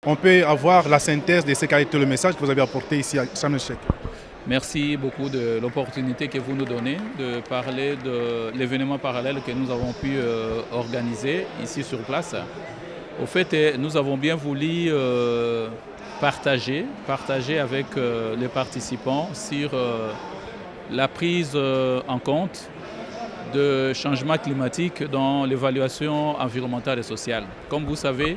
On peut avoir la synthèse de ce qu'a été le message que vous avez apporté ici à Sharm el-Sheikh. Merci beaucoup de l'opportunité que vous nous donnez de parler de l'événement parallèle que nous avons pu organiser ici sur place. Au fait, nous avons bien voulu partager avec les participants sur la prise en compte de changements climatiques dans l'évaluation environnementale et sociale. Comme vous savez,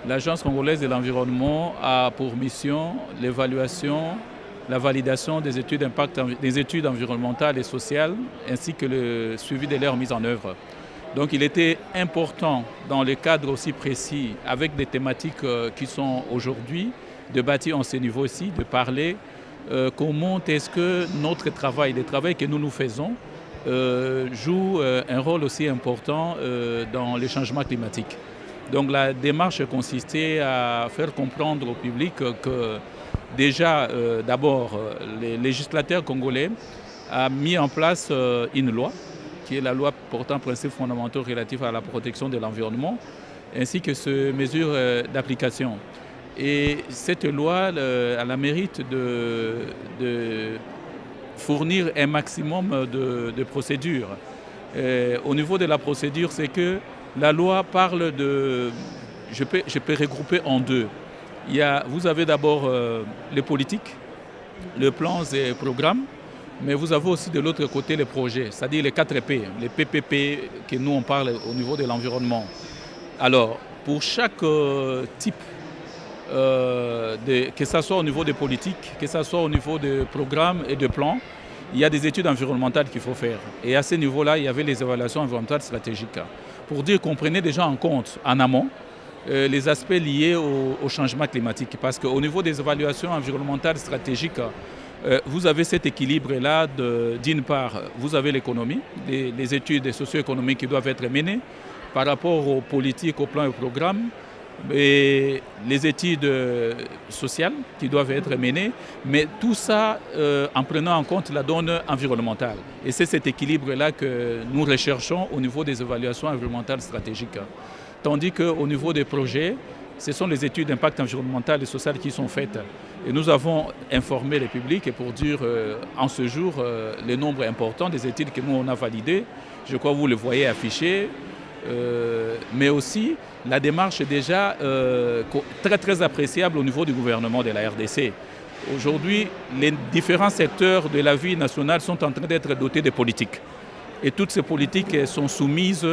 l'Agence congolaise de l'environnement a pour mission l'évaluation, la validation des études d'impact, des études environnementales et sociales, ainsi que le suivi de leur mise en œuvre. Donc il était important, dans le cadre aussi précis, avec des thématiques qui sont aujourd'hui, de bâtir en ce niveau aussi, de parler comment est-ce que notre travail, le travail que nous faisons, joue un rôle aussi important dans les changements climatiques. Donc la démarche consistait à faire comprendre au public que déjà, d'abord, les législateurs congolais ont mis en place une loi, qui est la loi portant principes fondamentaux relatifs à la protection de l'environnement, ainsi que ces mesures d'application. Et cette loi a le mérite de fournir un maximum de procédures. Au niveau de la procédure, c'est que la loi parle de... Je peux regrouper en deux. Vous avez d'abord les politiques, les plans et programmes, mais vous avez aussi de l'autre côté les projets, c'est-à-dire les 4 P, les PPP que nous on parle au niveau de l'environnement. Alors, pour chaque type, que ce soit au niveau des politiques, que ce soit au niveau des programmes et des plans, il y a des études environnementales qu'il faut faire. Et à ce niveau-là, il y avait les évaluations environnementales stratégiques. Pour dire qu'on prenait déjà en compte en amont les aspects liés au changement climatique. Parce qu'au niveau des évaluations environnementales stratégiques, vous avez cet équilibre-là d'une part, vous avez l'économie, les études socio-économiques qui doivent être menées par rapport aux politiques, aux plans et aux programmes, et les études sociales qui doivent être menées, mais tout ça en prenant en compte la donne environnementale. Et c'est cet équilibre-là que nous recherchons au niveau des évaluations environnementales stratégiques. Tandis qu'au niveau des projets, ce sont les études d'impact environnemental et social qui sont faites. Et nous avons informé le public et pour dire en ce jour le nombre important des études que nous on a validées. Je crois que vous le voyez affiché. Mais aussi la démarche est déjà très appréciable au niveau du gouvernement de la RDC. Aujourd'hui, les différents secteurs de la vie nationale sont en train d'être dotés de politiques. Et toutes ces politiques sont soumises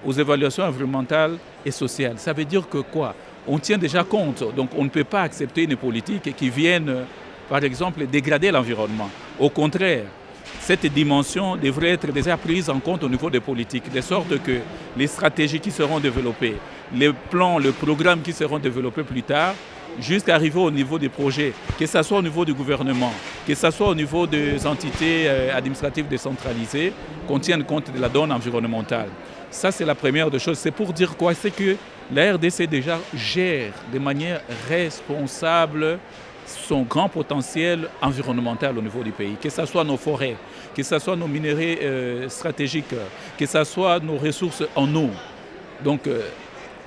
aux évaluations environnementales et sociales. Ça veut dire que quoi? On tient déjà compte, donc on ne peut pas accepter une politique qui vienne, par exemple, dégrader l'environnement. Au contraire, cette dimension devrait être déjà prise en compte au niveau des politiques, de sorte que les stratégies qui seront développées, les plans, les programmes qui seront développés plus tard, jusqu'à arriver au niveau des projets, que ce soit au niveau du gouvernement, que ce soit au niveau des entités administratives décentralisées, qu'on tienne compte de la donne environnementale. Ça, c'est la première des choses. C'est pour dire quoi? C'est que la RDC déjà gère de manière responsable son grand potentiel environnemental au niveau du pays, que ce soit nos forêts, que ce soit nos minéraux stratégiques, que ce soit nos ressources en eau. Donc,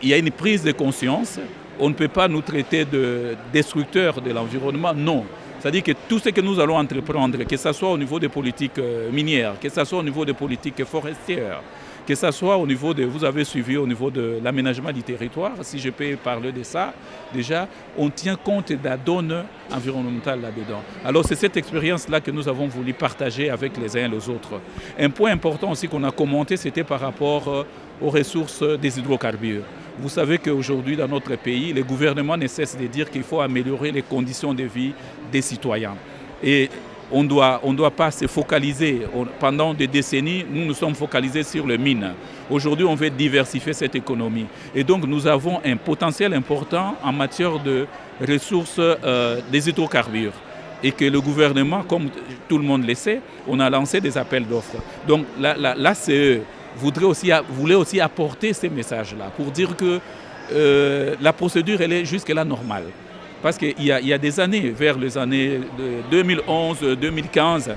il y a une prise de conscience. On ne peut pas nous traiter de destructeurs de l'environnement, non. C'est-à-dire que tout ce que nous allons entreprendre, que ce soit au niveau des politiques minières, que ce soit au niveau des politiques forestières, que ce soit au niveau de, vous avez suivi au niveau de l'aménagement du territoire, si je peux parler de ça, déjà, on tient compte de la donne environnementale là-dedans. Alors c'est cette expérience-là que nous avons voulu partager avec les uns et les autres. Un point important aussi qu'on a commenté, c'était par rapport aux ressources des hydrocarbures. Vous savez qu'aujourd'hui, dans notre pays, le gouvernement ne cesse de dire qu'il faut améliorer les conditions de vie des citoyens. Et on ne doit pas se focaliser. Pendant des décennies, nous nous sommes focalisés sur les mines. Aujourd'hui, on veut diversifier cette économie. Et donc, nous avons un potentiel important en matière de ressources des hydrocarbures. Et que le gouvernement, comme tout le monde le sait, on a lancé des appels d'offres. Donc, l'ACE voulait aussi apporter ces messages-là pour dire que la procédure, elle est jusque-là normale. Parce qu'il y a des années, vers les années 2011-2015,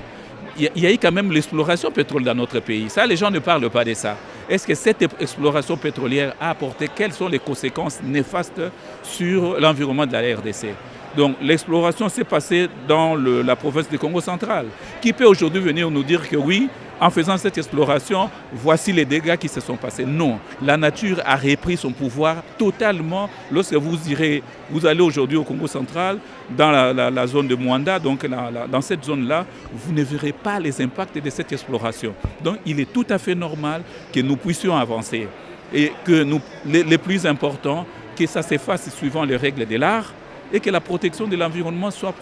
il y a eu quand même l'exploration pétrole dans notre pays. Ça, les gens ne parlent pas de ça. est-ce que cette exploration pétrolière a apporté, quelles sont les conséquences néfastes sur l'environnement de la RDC. Donc l'exploration s'est passée dans la province du Congo central. Qui peut aujourd'hui venir nous dire que oui, en faisant cette exploration, voici les dégâts qui se sont passés? Non, la nature a repris son pouvoir totalement. Lorsque vous allez aujourd'hui au Congo central, dans la zone de Mwanda, donc dans cette zone-là, vous ne verrez pas les impacts de cette exploration. Donc il est tout à fait normal que nous puissions avancer et que les plus importants, que ça s'efface suivant les règles de l'art, et que la protection de l'environnement soit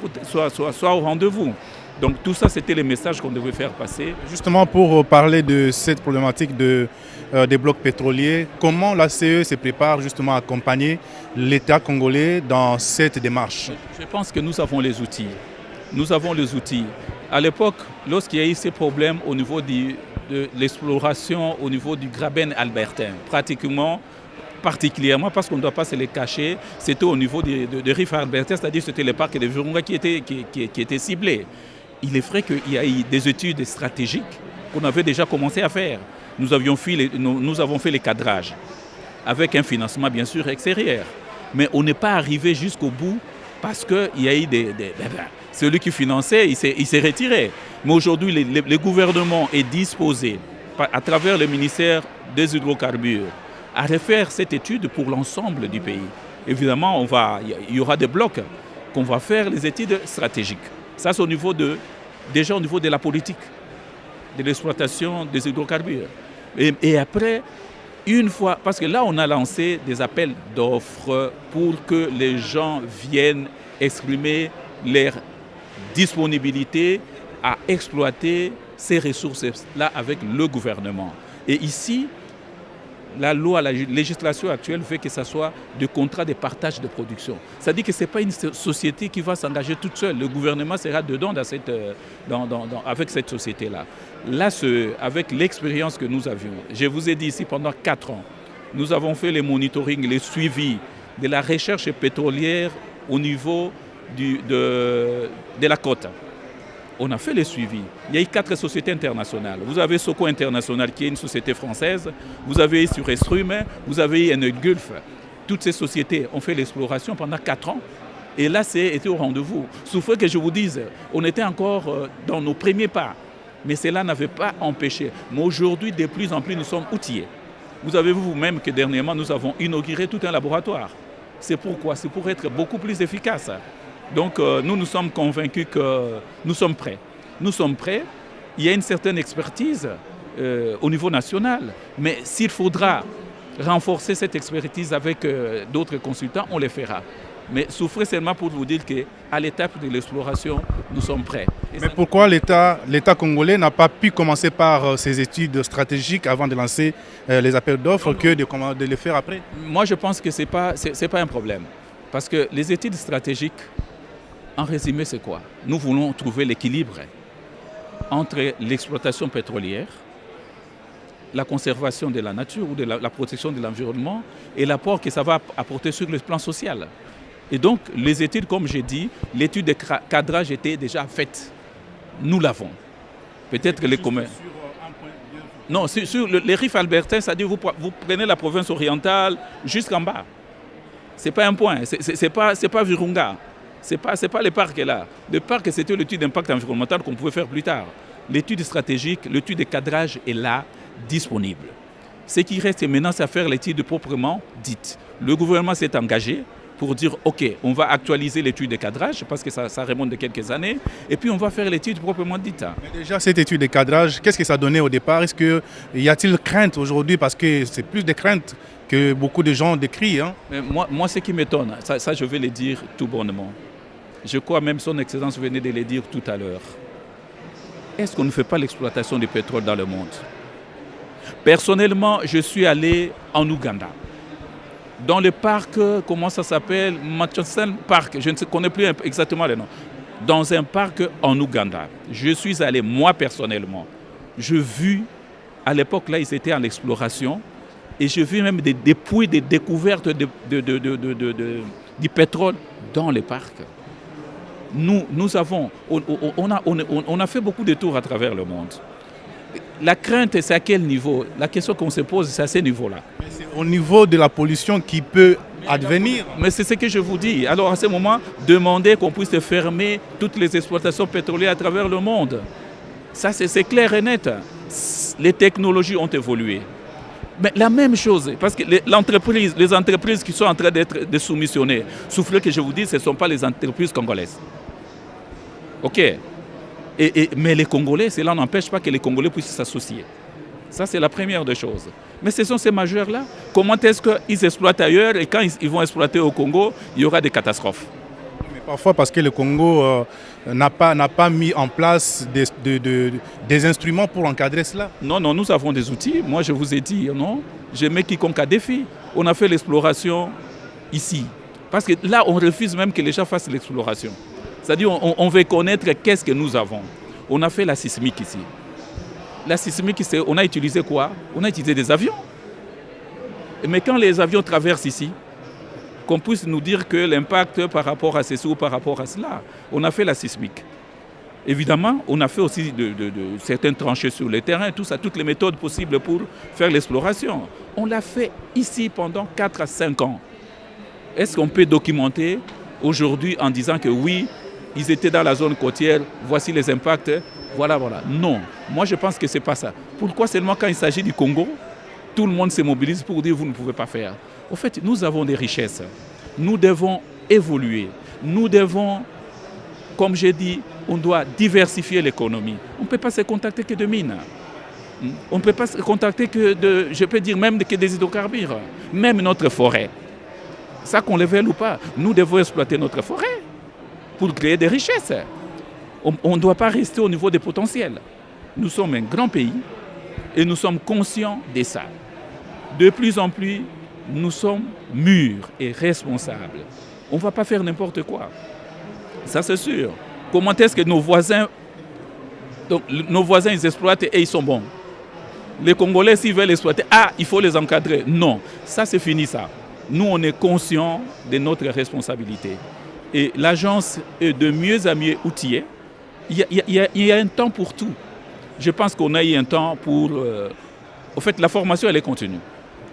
au rendez-vous. Donc tout ça, c'était les messages qu'on devait faire passer. Justement, pour parler de cette problématique des blocs pétroliers, comment la CE se prépare justement à accompagner l'État congolais dans cette démarche? Je pense que nous avons les outils. Nous avons les outils. À l'époque, lorsqu'il y a eu ces problèmes au niveau de l'exploration, au niveau du Graben albertain, particulièrement parce qu'on ne doit pas se les cacher, c'était au niveau de Rift Albertain, c'est-à-dire c'était le parc de Virunga qui était ciblé. Il est vrai qu'il y a eu des études stratégiques qu'on avait déjà commencé à faire. Nous avons fait les cadrages avec un financement bien sûr extérieur. Mais on n'est pas arrivé jusqu'au bout parce qu'il y a eu celui qui finançait, il s'est retiré. Mais aujourd'hui, le gouvernement est disposé, à travers le ministère des hydrocarbures, à refaire cette étude pour l'ensemble du pays. Évidemment, il y aura des blocs qu'on va faire les études stratégiques. Ça, c'est déjà au niveau de la politique, de l'exploitation des hydrocarbures. Et après, une fois, parce que là, on a lancé des appels d'offres pour que les gens viennent exprimer leur disponibilité à exploiter ces ressources-là avec le gouvernement. Et ici, la législation actuelle fait que ce soit des contrats de partage de production. Ça dit que ce n'est pas une société qui va s'engager toute seule. Le gouvernement sera dedans avec cette société-là. Là, avec l'expérience que nous avions, je vous ai dit ici pendant 4 ans, nous avons fait les monitoring, les suivis de la recherche pétrolière au niveau de la côte. On a fait les suivis. Il y a eu 4 sociétés internationales. Vous avez Soko International, qui est une société française. Vous avez sur Estrume, vous avez Enel Gulf. Toutes ces sociétés ont fait l'exploration pendant 4 ans. Et là, c'était au rendez-vous. Sauf que je vous dise, on était encore dans nos premiers pas. Mais cela n'avait pas empêché. Mais aujourd'hui, de plus en plus, nous sommes outillés. Vous avez vu vous-même que dernièrement, nous avons inauguré tout un laboratoire. C'est pourquoi? C'est pour être beaucoup plus efficace. Donc nous sommes convaincus que nous sommes prêts. Nous sommes prêts. Il y a une certaine expertise au niveau national. Mais s'il faudra renforcer cette expertise avec d'autres consultants, on le fera. Mais souffrez seulement pour vous dire qu'à l'étape de l'exploration, nous sommes prêts. Mais pourquoi l'État congolais n'a pas pu commencer par ses études stratégiques avant de lancer les appels d'offres que de les faire après? Moi, je pense que ce n'est pas un problème. Parce que les études stratégiques, en résumé, c'est quoi? Nous voulons trouver l'équilibre entre l'exploitation pétrolière, la conservation de la nature ou de la protection de l'environnement et l'apport que ça va apporter sur le plan social. Et donc, les études, comme j'ai dit, l'étude de cadrage était déjà faite. Nous l'avons. Peut-être que les communs... Non, sur les Rift Albertain, c'est-à-dire vous prenez la province orientale jusqu'en bas. Ce n'est pas un point, c'est pas Virunga. Ce n'est pas le parc là. Le parc, c'était l'étude d'impact environnemental qu'on pouvait faire plus tard. L'étude stratégique, l'étude de cadrage est là, disponible. Ce qui reste maintenant, c'est à faire l'étude proprement dite. Le gouvernement s'est engagé pour dire, OK, on va actualiser l'étude de cadrage, parce que ça remonte de quelques années, et puis on va faire l'étude proprement dite. Mais déjà, cette étude de cadrage, qu'est-ce que ça donnait au départ? Y a-t-il crainte aujourd'hui? Parce que c'est plus de crainte que beaucoup de gens décrient. Mais moi, ce qui m'étonne, ça je vais le dire tout bonnement. Je crois même son Excellence venait de le dire tout à l'heure. Est-ce qu'on ne fait pas l'exploitation du pétrole dans le monde? Personnellement, je suis allé en Ouganda. Dans le parc, comment ça s'appelle? Machonsen Park, je ne connais plus exactement le nom. Dans un parc en Ouganda. Je suis allé, moi personnellement. Je vis, à l'époque là, ils étaient en exploration. Et je vis même des puits, des découvertes du pétrole dans les parcs. On a fait beaucoup de tours à travers le monde. la crainte, c'est à quel niveau? La question qu'on se pose, c'est à ce niveau-là. C'est au niveau de la pollution qui peut advenir. Mais c'est ce que je vous dis. Alors à ce moment, demandez qu'on puisse fermer toutes les exploitations pétrolières à travers le monde. Ça, c'est clair et net. Les technologies ont évolué. Mais la même chose, parce que les entreprises qui sont en train d'être soumissionnées, soufflez que je vous dis, ce ne sont pas les entreprises congolaises. OK. Mais les Congolais, cela n'empêche pas que les Congolais puissent s'associer. Ça, c'est la première des choses. Mais ce sont ces majeurs-là. Comment est-ce qu'ils exploitent ailleurs et quand ils vont exploiter au Congo, il y aura des catastrophes? Mais parfois parce que le Congo n'a pas mis en place des instruments pour encadrer cela. Non, nous avons des outils. Moi, je vous ai dit, non, je mets quiconque à défi. On a fait l'exploration ici. Parce que là, on refuse même que les gens fassent l'exploration. C'est-à-dire, on veut connaître qu'est-ce que nous avons. On a fait la sismique ici. La sismique, on a utilisé quoi? On a utilisé des avions. Mais quand les avions traversent ici, qu'on puisse nous dire que l'impact par rapport à ceci ou par rapport à cela, on a fait la sismique. Évidemment, on a fait aussi de certaines tranchées sur le terrain, tout ça, toutes les méthodes possibles pour faire l'exploration. On l'a fait ici pendant 4 à 5 ans. Est-ce qu'on peut documenter aujourd'hui en disant que oui, ils étaient dans la zone côtière, voici les impacts, voilà. Non, moi je pense que ce n'est pas ça. Pourquoi seulement quand il s'agit du Congo, tout le monde se mobilise pour dire vous ne pouvez pas faire? En fait, nous avons des richesses. Nous devons évoluer. Nous devons, comme j'ai dit, on doit diversifier l'économie. On ne peut pas se contacter que de mines. On ne peut pas se contacter que je peux dire même que des hydrocarbures. Même notre forêt. Ça qu'on le veuille ou pas, nous devons exploiter notre forêt pour créer des richesses. On ne doit pas rester au niveau des potentiels. Nous sommes un grand pays et nous sommes conscients de ça. De plus en plus, nous sommes mûrs et responsables. On ne va pas faire n'importe quoi. Ça, c'est sûr. Comment est-ce que nos voisins ils exploitent et ils sont bons? Les Congolais, s'ils veulent exploiter, il faut les encadrer. Non, ça, c'est fini, ça. Nous, on est conscients de notre responsabilité. Et l'agence est de mieux en mieux outillée. Il y a un temps pour tout. Je pense qu'on a eu un temps pour... En fait, la formation, elle est continue.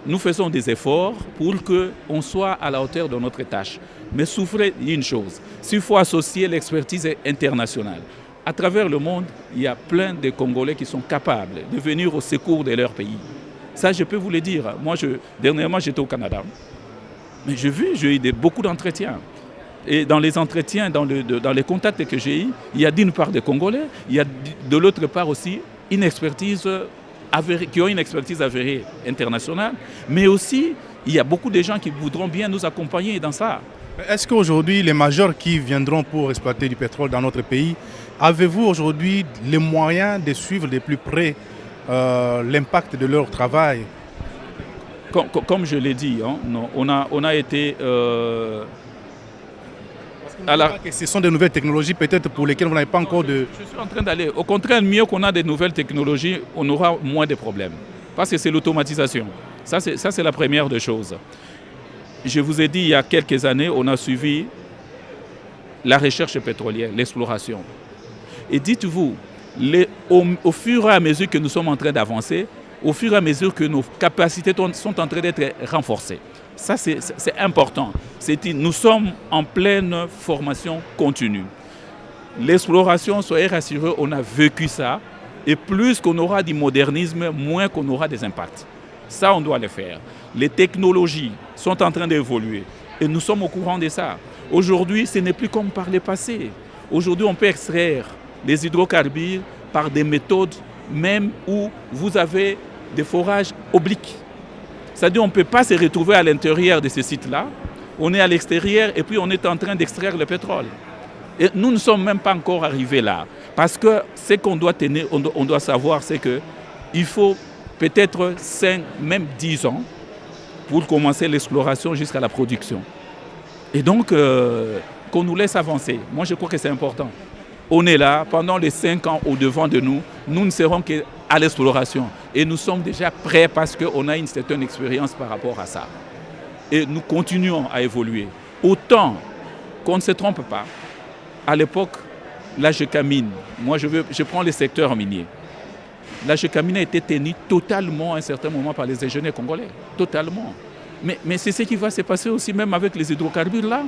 Nous faisons des efforts pour qu'on soit à la hauteur de notre tâche. Mais souffrez d'une chose, s'il faut associer l'expertise internationale. À travers le monde, il y a plein de Congolais qui sont capables de venir au secours de leur pays. Ça, je peux vous le dire. Moi, dernièrement, j'étais au Canada. Mais j'ai eu beaucoup d'entretiens. Et dans les entretiens, dans les contacts que j'ai eus, il y a d'une part des Congolais, il y a de l'autre part aussi une expertise avérée, qui ont une expertise avérée internationale, mais aussi il y a beaucoup de gens qui voudront bien nous accompagner dans ça. Est-ce qu'aujourd'hui, les majors qui viendront pour exploiter du pétrole dans notre pays, avez-vous aujourd'hui les moyens de suivre de plus près l'impact de leur travail? Comme je l'ai dit, on a été... Ce sont de nouvelles technologies peut-être pour lesquelles vous n'avez pas encore de... Je suis en train d'aller. Au contraire, mieux qu'on a des nouvelles technologies, on aura moins de problèmes. Parce que c'est l'automatisation. Ça, c'est la première des choses. Je vous ai dit, il y a quelques années, on a suivi la recherche pétrolière, l'exploration. Et dites-vous, au fur et à mesure que nous sommes en train d'avancer, au fur et à mesure que nos capacités sont en train d'être renforcées. Ça, c'est important. Nous sommes en pleine formation continue. L'exploration, soyez rassurés, on a vécu ça. Et plus qu'on aura du modernisme, moins qu'on aura des impacts. Ça, on doit le faire. Les technologies sont en train d'évoluer. Et nous sommes au courant de ça. Aujourd'hui, ce n'est plus comme par le passé. Aujourd'hui, on peut extraire les hydrocarbures par des méthodes même où vous avez des forages obliques. C'est-à-dire qu'on ne peut pas se retrouver à l'intérieur de ces sites-là. On est à l'extérieur et puis on est en train d'extraire le pétrole. Et nous ne sommes même pas encore arrivés là. Parce que ce qu'on doit tenir, on doit savoir, c'est qu'il faut peut-être 5, même 10 ans pour commencer l'exploration jusqu'à la production. Et donc, qu'on nous laisse avancer. Moi, je crois que c'est important. On est là, pendant les 5 ans au-devant de nous, nous ne serons qu'à l'exploration. Et nous sommes déjà prêts parce qu'on a une certaine expérience par rapport à ça. Et nous continuons à évoluer. Autant qu'on ne se trompe pas, à l'époque, là je camine. Moi je prends le secteur minier. la Gécamine a été tenue totalement à un certain moment par les ingénieurs congolais. Totalement. Mais c'est ce qui va se passer aussi même avec les hydrocarbures là.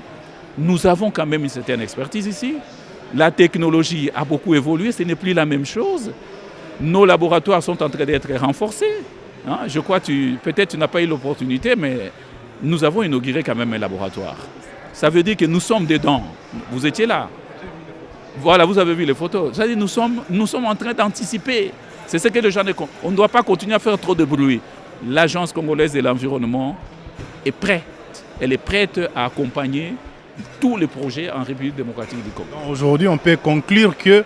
Nous avons quand même une certaine expertise ici. La technologie a beaucoup évolué, ce n'est plus la même chose. Nos laboratoires sont en train d'être renforcés. Hein, je crois que peut-être tu n'as pas eu l'opportunité, mais nous avons inauguré quand même un laboratoire. Ça veut dire que nous sommes dedans. Vous étiez là. Voilà, vous avez vu les photos. C'est-à-dire nous sommes en train d'anticiper. C'est ce que les gens ne comprennent. On ne doit pas continuer à faire trop de bruit. L'Agence congolaise de l'environnement est prête. Elle est prête à accompagner tous les projets en République démocratique du Congo. Aujourd'hui, on peut conclure que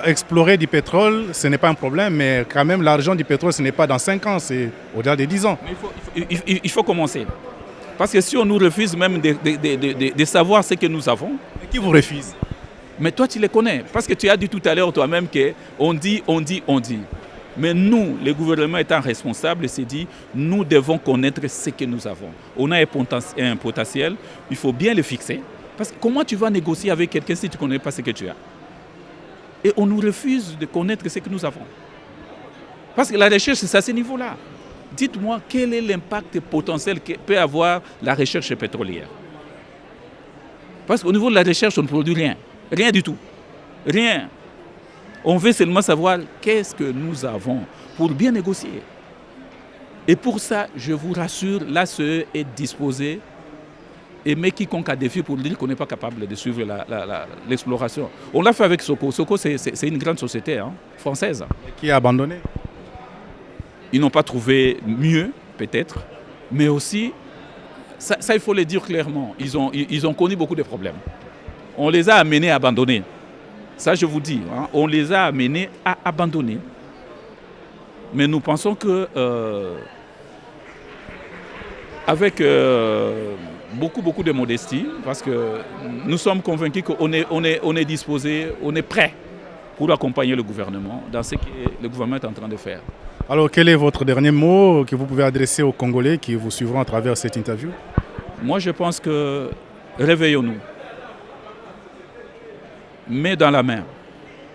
explorer du pétrole, ce n'est pas un problème, mais quand même l'argent du pétrole, ce n'est pas dans 5 ans, c'est au-delà de 10 ans. Mais il faut commencer. Parce que si on nous refuse même de savoir ce que nous avons... Mais qui vous refuse? Mais toi, tu les connais. Parce que tu as dit tout à l'heure toi-même qu'on dit. Mais nous, le gouvernement étant responsable, s'est dit, nous devons connaître ce que nous avons. On a un potentiel, il faut bien le fixer. Parce que comment tu vas négocier avec quelqu'un si tu ne connais pas ce que tu as? Et on nous refuse de connaître ce que nous avons. Parce que la recherche, c'est à ce niveau-là. Dites-moi, quel est l'impact potentiel que peut avoir la recherche pétrolière? Parce qu'au niveau de la recherche, on ne produit rien. Rien du tout. Rien. On veut seulement savoir qu'est-ce que nous avons pour bien négocier. Et pour ça, je vous rassure, l'ACE est disposé et met quiconque a défi pour dire qu'on n'est pas capable de suivre l'exploration. On l'a fait avec Soko. Soko, c'est une grande société française. Qui a abandonné? Ils n'ont pas trouvé mieux, peut-être, mais aussi, ça il faut le dire clairement, ils ont connu beaucoup de problèmes. On les a amenés à abandonner. Ça, je vous dis, on les a amenés à abandonner. Mais nous pensons que, avec beaucoup de modestie, parce que nous sommes convaincus qu'on est disposé, on est prêt pour accompagner le gouvernement dans ce que le gouvernement est en train de faire. Alors, quel est votre dernier mot que vous pouvez adresser aux Congolais qui vous suivront à travers cette interview? Moi, je pense que réveillons-nous. Main dans la main.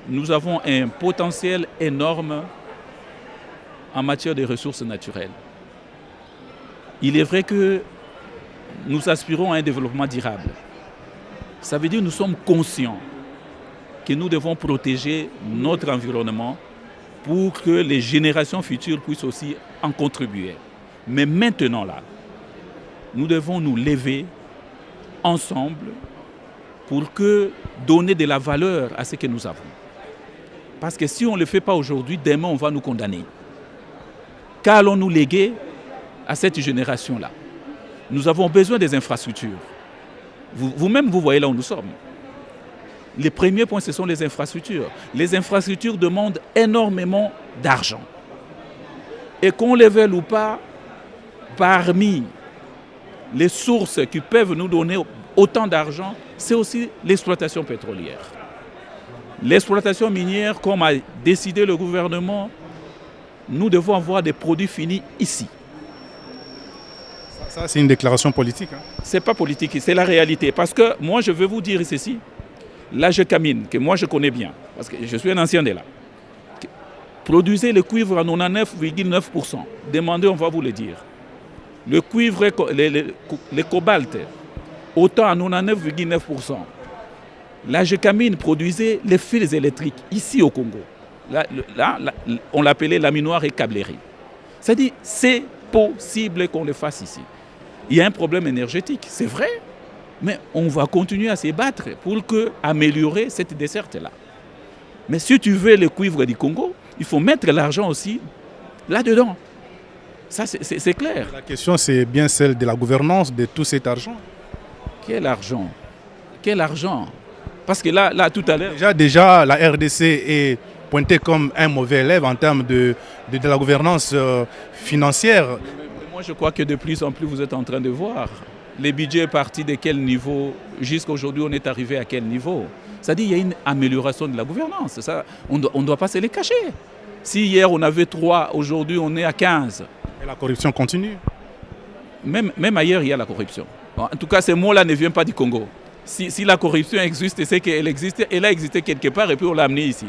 Nous avons un potentiel énorme en matière de ressources naturelles. Il est vrai que nous aspirons à un développement durable. Ça veut dire que nous sommes conscients que nous devons protéger notre environnement pour que les générations futures puissent aussi en contribuer. Mais maintenant, là, nous devons nous lever ensemble pour donner de la valeur à ce que nous avons. Parce que si on ne le fait pas aujourd'hui, demain on va nous condamner. Qu'allons-nous léguer à cette génération-là? Nous avons besoin des infrastructures. Vous-même, vous voyez là où nous sommes. Les premiers points, ce sont les infrastructures. Les infrastructures demandent énormément d'argent. Et qu'on le veuille ou pas, parmi les sources qui peuvent nous donner autant d'argent, c'est aussi l'exploitation pétrolière. L'exploitation minière, comme a décidé le gouvernement, nous devons avoir des produits finis ici. Ça, c'est une déclaration politique. Ce n'est pas politique, c'est la réalité. Parce que moi, je veux vous dire ceci. La Gécamine, que moi je connais bien, parce que je suis un ancien de là, produisait le cuivre à 99,9%. Demandez, on va vous le dire. Le cuivre, le cobalt, autant à 99,9%. La Gécamine produisait les fils électriques ici au Congo. Là, on l'appelait laminoir et câblerie. C'est-à-dire, c'est possible qu'on le fasse ici. Il y a un problème énergétique, c'est vrai, mais on va continuer à se battre pour améliorer cette desserte-là. Mais si tu veux le cuivre du Congo, il faut mettre l'argent aussi là-dedans. Ça, c'est clair. La question, c'est bien celle de la gouvernance de tout cet argent. Quel argent? Quel argent? Parce que là, tout à l'heure... Déjà, la RDC est pointée comme un mauvais élève en termes de la gouvernance financière. Moi, je crois que de plus en plus, vous êtes en train de voir les budgets partis de quel niveau, jusqu'à aujourd'hui, on est arrivé à quel niveau. C'est-à-dire qu'il y a une amélioration de la gouvernance. Ça, on ne doit pas se les cacher. Si hier, on avait 3, aujourd'hui, on est à 15. Et la corruption continue. Même ailleurs, il y a la corruption. Bon, en tout cas, ces mots-là ne viennent pas du Congo. Si la corruption existe, c'est qu'elle existe, elle a existé quelque part et puis on l'a amenée ici.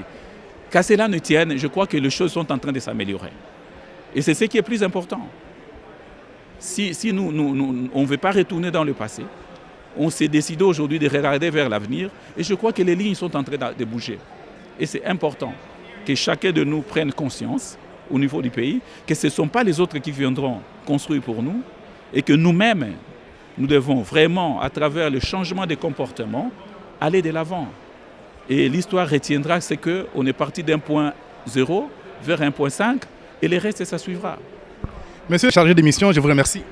Qu'à cela ne tienne, je crois que les choses sont en train de s'améliorer. Et c'est ce qui est plus important. Si nous on ne veut pas retourner dans le passé, on s'est décidé aujourd'hui de regarder vers l'avenir et je crois que les lignes sont en train de bouger. Et c'est important que chacun de nous prenne conscience au niveau du pays que ce ne sont pas les autres qui viendront construire pour nous et que nous-mêmes, nous devons vraiment, à travers le changement de comportement, aller de l'avant. Et l'histoire retiendra ce qu'on est parti d'un point 0 vers un point 5 et le reste, ça suivra. Monsieur le chargé de mission, je vous remercie.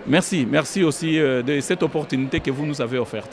Merci aussi de cette opportunité que vous nous avez offerte.